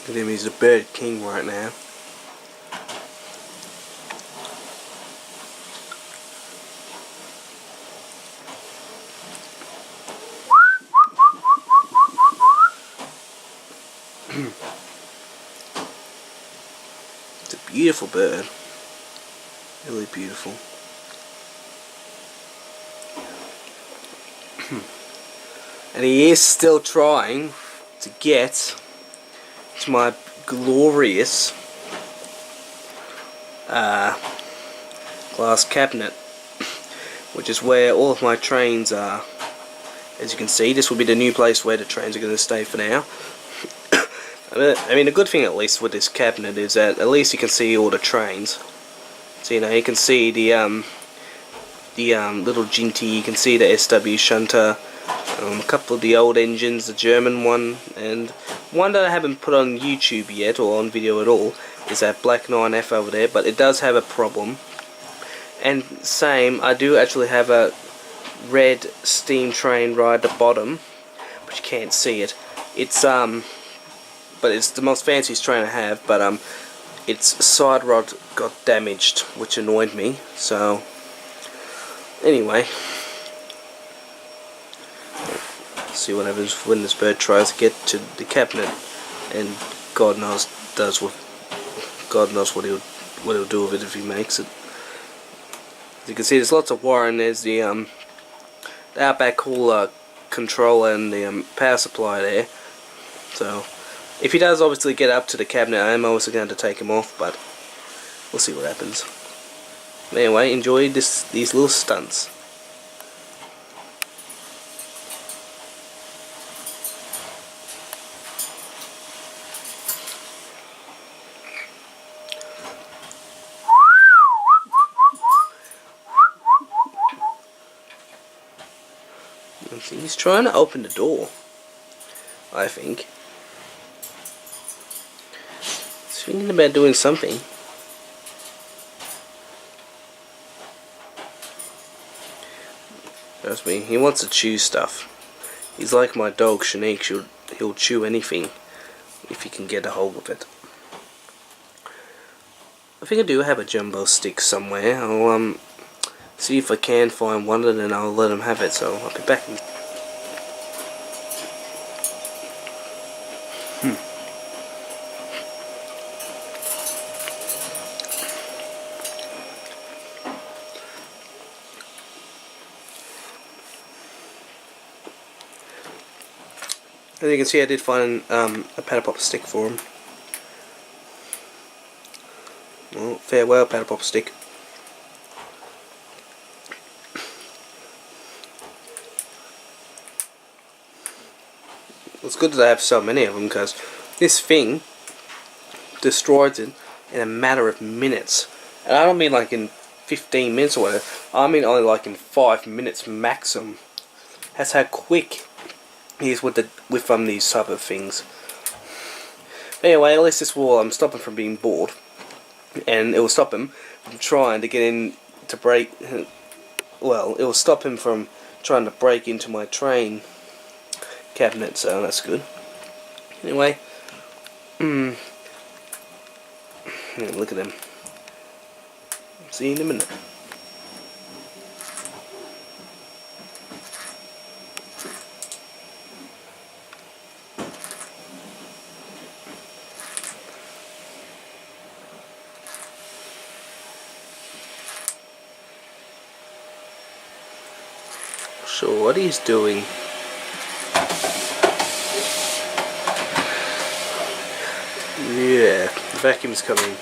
Look at him, he's the bird king right now. It's a beautiful bird. Really beautiful. And he is still trying to get to my glorious glass cabinet, which is where all of my trains are. As you can see, this will be the new place where the trains are going to stay for now. I mean, the good thing at least with this cabinet is that at least you can see all the trains. So you know, you can see the little Ginty, you can see the SW Shunter, a couple of the old engines, the German one, and one that I haven't put on YouTube yet, or on video at all, is that Black 9F over there, but it does have a problem. And same, I do actually have a red steam train right at the bottom, but you can't see it. It's but it's the most fanciest train I have, but its side rod got damaged, which annoyed me. So anyway, see what happens when this bird tries to get to the cabinet, and God knows what he'll do with it if he makes it. As you can see, there's lots of wire, and there's the outback cooler controller and the power supply there. So if he does obviously get up to the cabinet, I am obviously going to take him off, but we'll see what happens. Anyway, enjoy these little stunts. He's trying to open the door, I think. He's thinking about doing something. Trust me, he wants to chew stuff. He's like my dog Shanique, he'll chew anything if he can get a hold of it. I think I do have a jumbo stick somewhere. I'll see if I can find one, and then I'll let him have it, so I'll be back in. As you can see, I did find a paddle pop stick for him. Well, farewell, paddle pop stick. It's good that I have so many of them, because this thing destroys it in a matter of minutes. And I don't mean like in 15 minutes or whatever. I mean only like in 5 minutes maximum. That's how quick he is with these type of things. Anyway, at least this will stop him from being bored, and it will stop him from trying to get in to break. Well, it will stop him from trying to break into my train cabinet, so that's good. Anyway, yeah, look at him. See you in a minute. So what he's doing, yeah, the vacuum's coming.